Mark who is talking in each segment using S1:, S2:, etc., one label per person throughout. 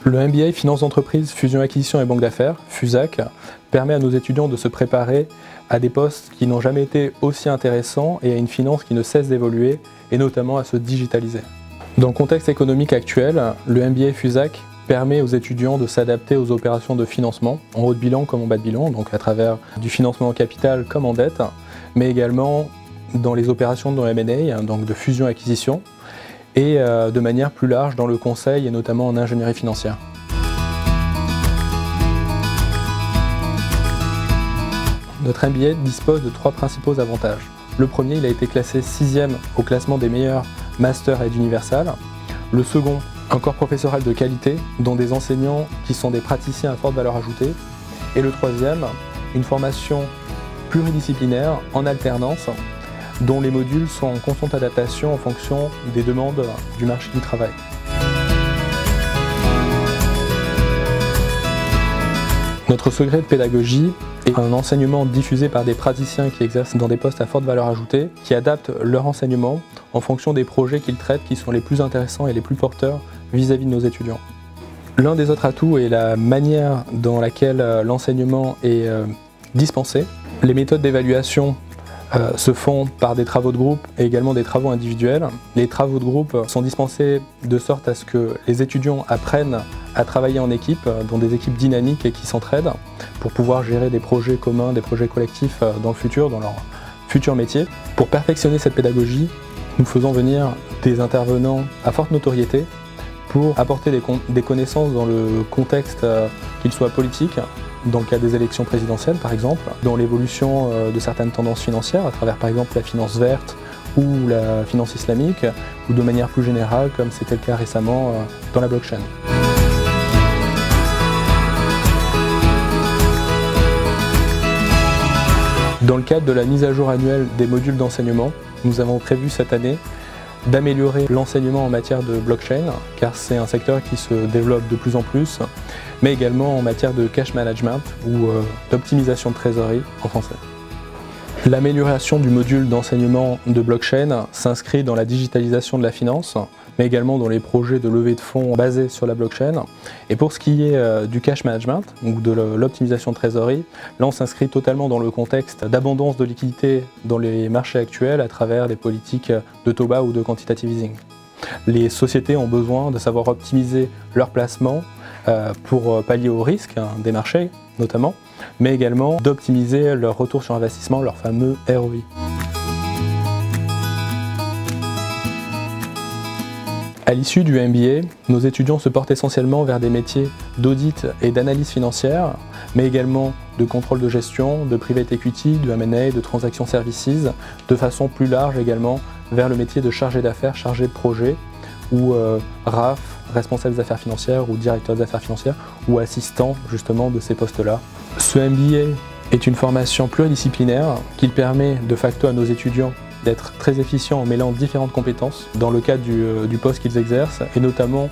S1: Le MBA Finance d'entreprise, Fusion Acquisition et Banque d'affaires, FUSAC, permet à nos étudiants de se préparer à des postes qui n'ont jamais été aussi intéressants et à une finance qui ne cesse d'évoluer et notamment à se digitaliser. Dans le contexte économique actuel, le MBA FUSAC permet aux étudiants de s'adapter aux opérations de financement, en haut de bilan comme en bas de bilan, donc à travers du financement en capital comme en dette, mais également dans les opérations de M&A, donc de fusion-acquisition, et de manière plus large dans le conseil et notamment en ingénierie financière. Notre MBA dispose de 3 principaux avantages. Le premier, il a été classé 6e au classement des meilleurs masters Ed Universal. Le second, un corps professoral de qualité, dont des enseignants qui sont des praticiens à forte valeur ajoutée. Et le troisième, une formation pluridisciplinaire en alternance, dont les modules sont en constante adaptation en fonction des demandes du marché du travail. Notre secret de pédagogie est un enseignement diffusé par des praticiens qui exercent dans des postes à forte valeur ajoutée, qui adaptent leur enseignement en fonction des projets qu'ils traitent qui sont les plus intéressants et les plus porteurs vis-à-vis de nos étudiants. L'un des autres atouts est la manière dans laquelle l'enseignement est dispensé. Les méthodes d'évaluation se font par des travaux de groupe et également des travaux individuels. Les travaux de groupe sont dispensés de sorte à ce que les étudiants apprennent à travailler en équipe, dans des équipes dynamiques et qui s'entraident pour pouvoir gérer des projets communs, des projets collectifs dans le futur, dans leur futur métier. Pour perfectionner cette pédagogie, nous faisons venir des intervenants à forte notoriété pour apporter des connaissances dans le contexte qu'il soit politique, dans le cas des élections présidentielles par exemple, dans l'évolution de certaines tendances financières à travers par exemple la finance verte ou la finance islamique, ou de manière plus générale comme c'était le cas récemment dans la blockchain. Dans le cadre de la mise à jour annuelle des modules d'enseignement, nous avons prévu cette année d'améliorer l'enseignement en matière de blockchain, car c'est un secteur qui se développe de plus en plus, mais également en matière de cash management ou d'optimisation de trésorerie en français. L'amélioration du module d'enseignement de blockchain s'inscrit dans la digitalisation de la finance, mais également dans les projets de levée de fonds basés sur la blockchain. Et pour ce qui est du cash management, ou de l'optimisation de trésorerie, là on s'inscrit totalement dans le contexte d'abondance de liquidités dans les marchés actuels à travers des politiques de taux bas ou de quantitative easing. Les sociétés ont besoin de savoir optimiser leurs placements pour pallier au risque des marchés notamment, mais également d'optimiser leur retour sur investissement, leur fameux ROI. À l'issue du MBA, nos étudiants se portent essentiellement vers des métiers d'audit et d'analyse financière, mais également de contrôle de gestion, de private equity, de M&A, de transaction services, de façon plus large également vers le métier de chargé d'affaires, chargé de projet, ou RAF, responsable des affaires financières, ou directeur des affaires financières, ou assistant justement de ces postes-là. Ce MBA est une formation pluridisciplinaire qui permet de facto à nos étudiants d'être très efficients en mêlant différentes compétences dans le cadre du poste qu'ils exercent et notamment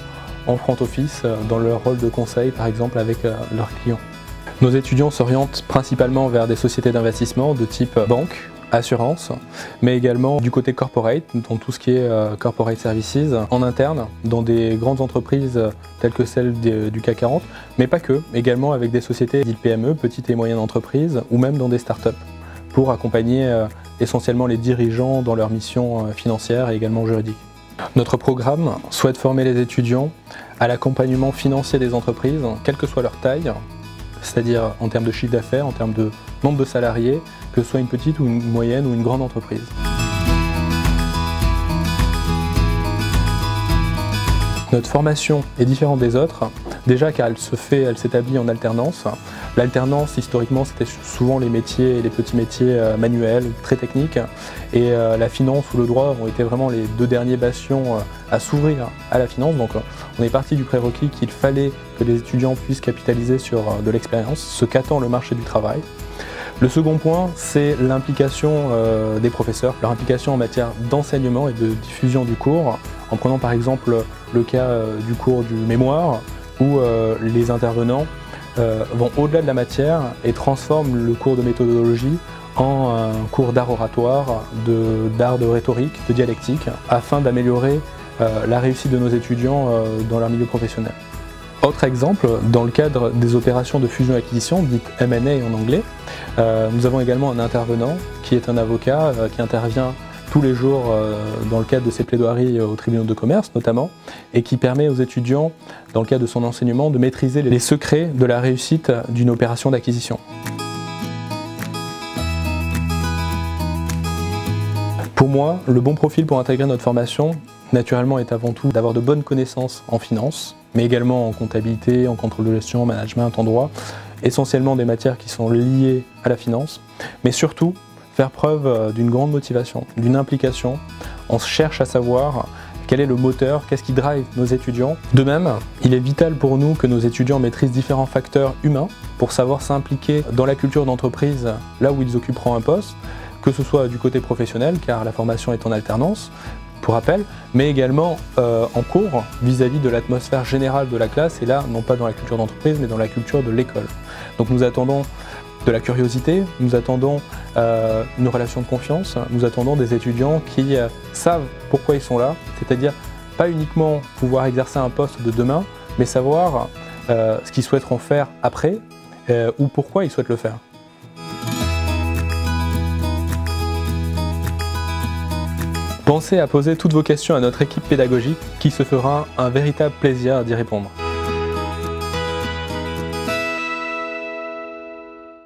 S1: en front office dans leur rôle de conseil par exemple avec leurs clients. Nos étudiants s'orientent principalement vers des sociétés d'investissement de type banque, assurance, mais également du côté corporate, dans tout ce qui est corporate services, en interne, dans des grandes entreprises telles que celles du CAC 40, mais pas que, également avec des sociétés dites PME, petites et moyennes entreprises, ou même dans des startups, pour accompagner essentiellement les dirigeants dans leur mission financière et également juridique. Notre programme souhaite former les étudiants à l'accompagnement financier des entreprises, quelle que soit leur taille, c'est-à-dire en termes de chiffre d'affaires, en termes de nombre de salariés, que ce soit une petite ou une moyenne ou une grande entreprise. Notre formation est différente des autres, déjà car elle s'établit en alternance. L'alternance, historiquement, c'était souvent les métiers, les petits métiers manuels, très techniques, et la finance ou le droit ont été vraiment les 2 derniers bastions à s'ouvrir à la finance. Donc on est parti du prérequis qu'il fallait que les étudiants puissent capitaliser sur de l'expérience, ce qu'attend le marché du travail. Le second point, c'est l'implication des professeurs, leur implication en matière d'enseignement et de diffusion du cours, en prenant par exemple le cas du cours du mémoire, où les intervenants vont au-delà de la matière et transforment le cours de méthodologie en un cours d'art oratoire, d'art de rhétorique, de dialectique, afin d'améliorer la réussite de nos étudiants dans leur milieu professionnel. Autre exemple, dans le cadre des opérations de fusion-acquisition, dites M&A en anglais, nous avons également un intervenant qui est un avocat qui intervient tous les jours dans le cadre de ses plaidoiries aux tribunaux de commerce notamment, et qui permet aux étudiants, dans le cadre de son enseignement, de maîtriser les secrets de la réussite d'une opération d'acquisition. Pour moi, le bon profil pour intégrer notre formation, naturellement, est avant tout d'avoir de bonnes connaissances en finance, mais également en comptabilité, en contrôle de gestion, en management, en droit, essentiellement des matières qui sont liées à la finance, mais surtout faire preuve d'une grande motivation, d'une implication. On cherche à savoir quel est le moteur, qu'est-ce qui drive nos étudiants. De même, il est vital pour nous que nos étudiants maîtrisent différents facteurs humains pour savoir s'impliquer dans la culture d'entreprise là où ils occuperont un poste, que ce soit du côté professionnel, car la formation est en alternance, pour rappel, mais également en cours vis-à-vis de l'atmosphère générale de la classe, et là, non pas dans la culture d'entreprise, mais dans la culture de l'école. Donc nous attendons de la curiosité, nous attendons une relation de confiance, nous attendons des étudiants qui savent pourquoi ils sont là, c'est-à-dire pas uniquement pouvoir exercer un poste de demain, mais savoir ce qu'ils souhaiteront faire après ou pourquoi ils souhaitent le faire. Pensez à poser toutes vos questions à notre équipe pédagogique qui se fera un véritable plaisir d'y répondre.